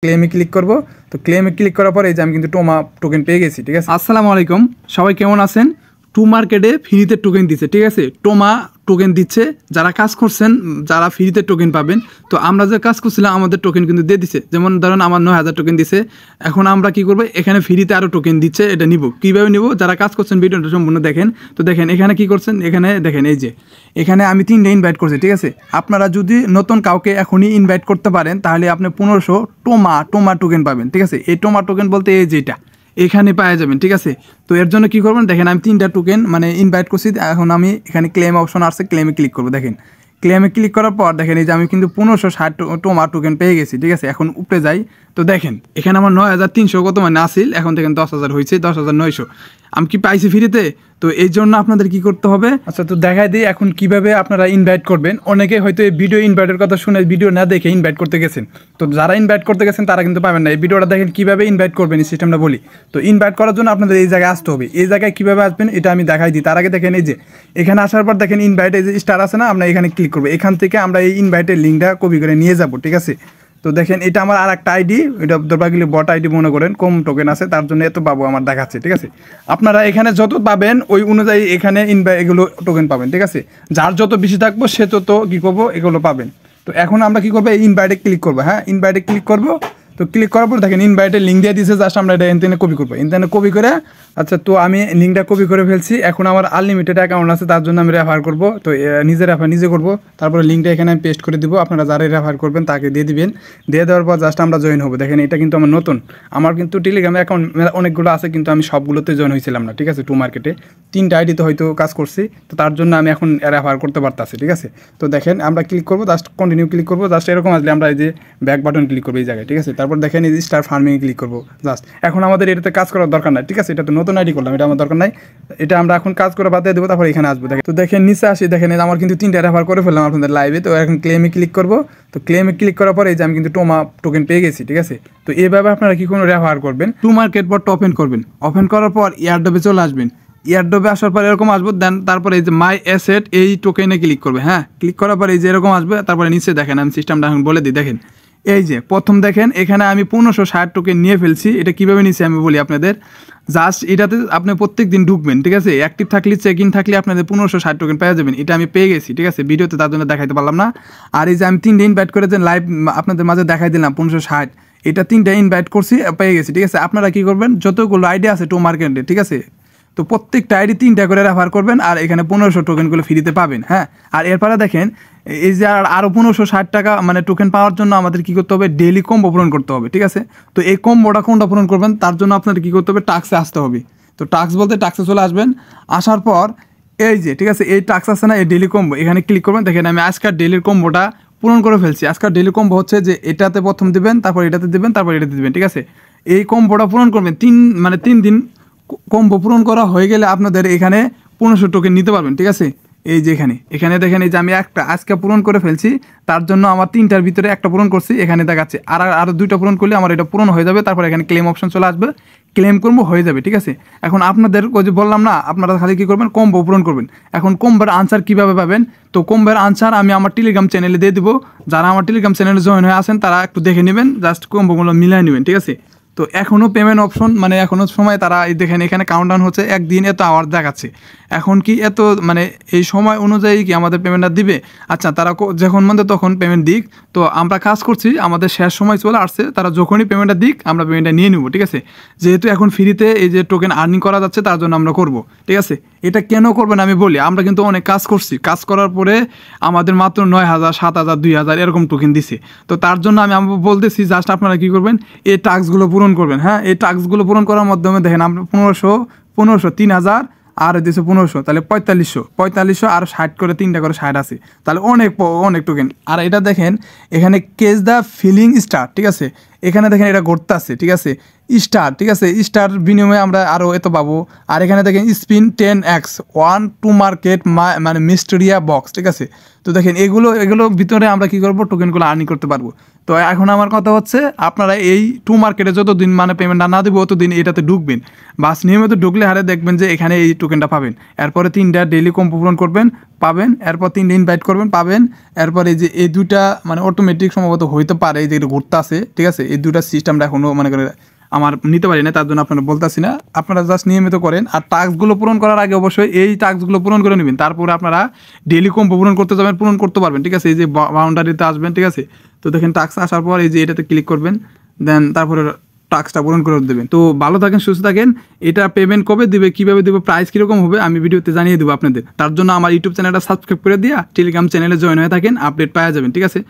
ক্লেমে click করব। তো ক্লেমে click করার পরে এই যে আমি কিন্তু টোমা টোকেন পেয়ে গেছি। ঠিক আছে, আসসালামু আলাইকুম, সবাই কেমন আছেন? টু মার্কেটে ফ্রিতে টোকেন দিচ্ছে, ঠিক আছে, টোমা টোকেন দিচ্ছে। যারা কাজ করছেন, যারা ফ্রিতে টোকেন পাবেন, তো আমরা যে কাজ করছিলাম আমাদের টোকেন কিন্তু দিয়ে দিচ্ছে। যেমন ধরেন আমার 9000 টোকেন দিছে। এখন আমরা কি করবো, এখানে ফ্রিতে আরও টোকেন দিচ্ছে, এটা নিব। কীভাবে নিব? যারা কাজ করছেন ভিডিওটা সম্পূর্ণ দেখেন। তো দেখেন এখানে কি করছেন, এখানে দেখেন এই যে এখানে আমি 3টে ইনভাইট করছি। ঠিক আছে, আপনারা যদি নতুন কাউকে এখনই ইনভাইট করতে পারেন তাহলে আপনি 1500 টোমা টোকেন পাবেন। ঠিক আছে, এই টোমা টোকেন বলতে এই যেটা এখানে পাওয়া যাবেন। ঠিক আছে, তো এর জন্য কী করবেন, দেখেন আমি 3টা টোকেন ইনভাইট করছি। এখন আমি এখানে ক্লেম অপশন আসছে, ক্লেমে ক্লিক করবো। দেখেন ক্লেমে ক্লিক করার পর দেখেন এই যে আমি কিন্তু 1560 টোমা টোকেন পেয়ে গেছি। ঠিক আছে, এখন উপরে যাই। তো দেখেন এখানে আমার 9300 কত আসিল, এখন দেখেন 10,000 হয়েছে, 10,900 আমি কি পাইছি ফ্রিতে। তো এই জন্য আপনাদের কি করতে হবে, আচ্ছা তো দেখাই দিই এখন কিভাবে আপনারা ইনভাইট করবেন। অনেকে হয়তো এই ভিডিও ইনভাইটের কথা শুনে ভিডিও না দেখে ইনভাইট করতে গেছেন। তো যারা ইনভাইট করতে গেছেন তারা কিন্তু পাবেন না। এই ভিডিওটা দেখেন কিভাবে ইনভাইট করবেন, এই সিস্টেমটা বলি। তো ইনভাইট করার জন্য আপনাদের এই জায়গায় আসতে হবে। এই জায়গায় কিভাবে আসবেন এটা আমি দেখাই দিই। তার আগে দেখেন এই যে এখানে আসার পর দেখেন ইনভাইট, এই যে স্টার আছে না, আমরা এখানে ক্লিক করবো। এখান থেকে আমরা এই ইনভাইটের লিঙ্কটা কপি করে নিয়ে যাব। ঠিক আছে, তো দেখেন এটা আমার আর একটা আইডি, এটা দরকারগুলি বট আইডি মনে করেন, কম টোকেন আছে তার জন্য এত পাবো আমার দেখাচ্ছে। ঠিক আছে, আপনারা এখানে যত পাবেন ওই অনুযায়ী এখানে এগুলো টোকেন পাবেন। ঠিক আছে, যার যত বেশি থাকবো সে তত কী করবো, এগুলো পাবেন। তো এখন আমরা কী করবো, এই ইনভাইটে ক্লিক করবো। হ্যাঁ, ইনভাইটে ক্লিক করবো। তো ক্লিক করার পর দেখেন ইনভাইটের লিঙ্ক দিয়ে দিয়েছে, জাস্ট আমরা এটা এনতেনে কপি করবো। এনতেনে কপি করে, আচ্ছা তো আমি লিঙ্কটা কপি করে ফেলছি। এখন আমার আনলিমিটেড অ্যাকাউন্ট আছে, তার জন্য আমি রেফার করবো। তো নিজে রেফার নিজে করবো। তারপরে লিঙ্কটা এখানে আমি পেস্ট করে দিব। আপনারা যারাই রেফার করবেন তাকে দিয়ে দিবেন। দিয়ে দেওয়ার পর জাস্ট আমরা জয়েন হবো। দেখেন এটা কিন্তু আমার নতুন, আমার কিন্তু টেলিগ্রাম অ্যাকাউন্ট অনেকগুলো আছে, কিন্তু আমি সবগুলোতে জয়েন হয়েছিলাম না। ঠিক আছে, টু মার্কেটে 3টা আইডিতে হয়তো কাজ করছি, তো তার জন্য আমি এখন রেফার করতে পারতাছি। ঠিক আছে, তো দেখেন আমরা ক্লিক করবো, জাস্ট কন্টিনিউ ক্লিক করবো। জাস্ট এরকম আসলে আমরা এই যে ব্যাক বাটন ক্লিক করবো এই জায়গায়। ঠিক আছে, তারপর দেখেন এই যে স্টার ফার্মিংয়ে ক্লিক করবো। জাস্ট এখন আমাদের এটাতে কাজ করার দরকার নাই। ঠিক আছে, এটা তো নতুন আইডি করলাম, এটা আমার দরকার নাই। এটা আমরা এখন কাজ করে বাদ দিয়ে দেবো, তারপর এখানে আসবো। দেখেন, তো দেখেন নিচে আসি, দেখেন আমার কিন্তু 3টা রেফার করে ফেললাম আপনাদের লাইভে। তো এখন ক্লেমে ক্লিক করবো। তো ক্লেমে ক্লিক করার পরে এই যে আমি কিন্তু টোমা টোকেন পেয়ে গেছি। ঠিক আছে, তো এইভাবে আপনারা কি কোনো রেফার করবেন, টু মার্কেট বটটা ওপেন করবেন। ওপেন করার পর ইয়ারড্রপে চলে আসবেন। ইয়ারড্রপে আসার পর এরকম আসবো, দেন তারপরে এই যে মাই অ্যাসেট এই টোকেনে ক্লিক করবে। হ্যাঁ, ক্লিক করার পর এই যে এরকম আসবে। তারপরে নিচে দেখেন আমি সিস্টেমটা এখন বলে দিই। দেখেন এই যে প্রথম দেখেন এখানে আমি 1560 টোকেন নিয়ে ফেলছি। এটা কীভাবে নিচ্ছি আমি বলি আপনাদের। জাস্ট এটাতে আপনি প্রত্যেক দিন ঢুকবেন। ঠিক আছে, অ্যাক্টিভ থাকলে চেক ইন থাকলে আপনাদের 1560 টোকেন পেয়ে যাবেন। এটা আমি পেয়ে গেছি। ঠিক আছে, ভিডিওতে তার জন্য দেখাইতে পারলাম না। আর এই যে আমি 3টে ইনভাইট করে যে লাইভ আপনাদের মাঝে দেখাই দিলাম 1560, এটা 3টা ইনভাইট করছি, পেয়ে গেছি। ঠিক আছে, আপনারা কী করবেন, যতগুলো আইডিয়া আছে টু মার্কেটে, ঠিক আছে, তো প্রত্যেকটা আইডি 3টা করে রেফার করবেন, আর এখানে 1500 টোকেনগুলো ফ্রিতে পাবেন। হ্যাঁ, আর এরপরে দেখেন এই যে আরও 1560 টাকা টোকেন পাওয়ার জন্য আমাদের কী করতে হবে, ডেইলি কম্বো পূরণ করতে হবে। ঠিক আছে, তো এই কম্বোটা কোনটা পূরণ করবেন, তার জন্য আপনাদের কী করতে হবে, টাস্কে আসতে হবে। তো টাস্ক বলতে টাস্কে চলে আসবেন। আসার পর এই যে ঠিক আছে এই টাস্ক আছে না, এই ডেইলি কম্বো, এখানে ক্লিক করবেন। দেখেন আমি আজকের ডেইলির কম্বোটা পূরণ করে ফেলছি। আজকের ডেইলি কম্বো হচ্ছে যে এটাতে প্রথম দেবেন, তারপর এটাতে দেবেন, তারপর এটাতে দেবেন। ঠিক আছে, এই কম্বোটা পূরণ করবেন 3 দিন। কম্বো পূরণ করা হয়ে গেলে আপনাদের এখানে 1500 টোকেন নিতে পারবেন। ঠিক আছে, এই যে এখানে দেখেন এই যে আমি একটা আজকে পূরণ করে ফেলছি, তার জন্য আমার 3টার ভিতরে একটা পূরণ করছি, এখানে দেখাচ্ছে। আরও 2টা পূরণ করলে আমার এটা পূরণ হয়ে যাবে। তারপর এখানে ক্লেম অপশন চলে আসবে, ক্লেম করবো, হয়ে যাবে। ঠিক আছে, এখন আপনাদের ওই যে বললাম না, আপনারা খালি কী করবেন, কম্বো পূরণ করবেন। এখন কম্বোর আনসার কীভাবে পাবেন, তো কম্বোর আনসার আমি আমার টেলিগ্রাম চ্যানেলে দিয়ে দেবো। যারা আমার টেলিগ্রাম চ্যানেলে জয়েন হয়ে আসেন তারা একটু দেখে নেবেন, জাস্ট কম্বোগুলো মিলিয়ে নেবেন। ঠিক আছে, তো এখনও পেমেন্ট অপশন এখনও সময়, তারা দেখেন এখানে কাউন্টডাউন হচ্ছে, একদিন এত আওয়ার দেখাচ্ছে। এখন কি এত এই সময় অনুযায়ী কি আমাদের পেমেন্টটা দিবে? আচ্ছা, তারা যখন তখন পেমেন্ট দিক। তো আমরা কাজ করছি, আমাদের শেষ সময় চলে আসছে, তারা যখনই পেমেন্টটা দিক আমরা পেমেন্টটা নিয়ে নেব। ঠিক আছে, যেহেতু এখন ফ্রিতে এই যে টোকেন আর্নিং করা যাচ্ছে তার জন্য আমরা করব। ঠিক আছে, এটা কেন করবেন আমি বলি। আমরা কিন্তু অনেক কাজ করছি, কাজ করার পরে আমাদের মাত্র 9000, 7000, 2000 এরকম টোকেন দিছে। তো তার জন্য আমি বলতেছি জাস্ট আপনারা কী করবেন, এই টাস্কগুলো পূরণ করবেন। হ্যাঁ, এই টাস্কগুলো পূরণ করার মাধ্যমে দেখেন আমরা 1500 3000 আর দিয়েছে 1500, তাহলে 4500 আর 60 করে 3টা করে 60 আছে, তাহলে অনেক টোকেন। আর এটা দেখেন এখানে কেস দ্য ফিলিং স্টার। ঠিক আছে, এখানে দেখেন এটা ঘটতে আছে। ঠিক আছে, স্টার, ঠিক আছে, স্টার বিনিময়ে আমরা আরও এত পাবো। আর এখানে দেখেন spin 10x 1 to market Mysteria box. ঠিক আছে, তো দেখেন এগুলো ভিতরে আমরা কী করবো, টোকেনগুলো আর্নিং করতে পারবো। তো এখন আমার কথা হচ্ছে আপনারা এই টু মার্কেটে যতদিন পেমেন্ট না দেবো ততদিন এটাতে ঢুকবেন। বাস নিয়মিত ঢুকলে হারে দেখবেন যে এখানে এই টোকেনটা পাবেন। এরপরে 3টা ডেইলি কম্বো পূরণ করবেন, পাবেন, এরপর 3 ইনভাইট করবেন পাবেন, এরপর এই যে এই দুইটা মানে অটোমেটিক সম্ভবত হইতে পারে, এই যে এটা ঘুরতে আছে, ঠিক আছে, এই দুইটা সিস্টেমটা এখনও মনে করে আমার নিতে পারি না, তার জন্য আপনারা বলতেছি না, আপনারা জাস্ট নিয়মিত করেন। আর টাস্কগুলো পূরণ করার আগে অবশ্যই এই টাস্কগুলো পূরণ করে নেবেন, তারপরে আপনারা ডেইলি কম্পো পূরণ করতে যাবেন, পূরণ করতে পারবেন, ঠিক আছে। এই যে বাউন্ডারিতে আসবেন, ঠিক আছে, তো দেখেন টাস্ক আসার পর এই যে এটাতে ক্লিক করবেন, দেন তারপরে টাস্কটা পূরণ করে দেবেন। তো ভালো থাকেন, সুস্থ থাকেন। এটা পেমেন্ট কবে দিবে, কীভাবে দেবে, প্রাইস কীরকম হবে আমি ভিডিওতে জানিয়ে দেবো আপনাদের। তার জন্য আমার ইউটিউব চ্যানেলটা সাবস্ক্রাইব করে দিয়া টেলিগ্রাম চ্যানেলে জয়েন হয়ে থাকেন, আপডেট পাওয়া যাবেন, ঠিক আছে।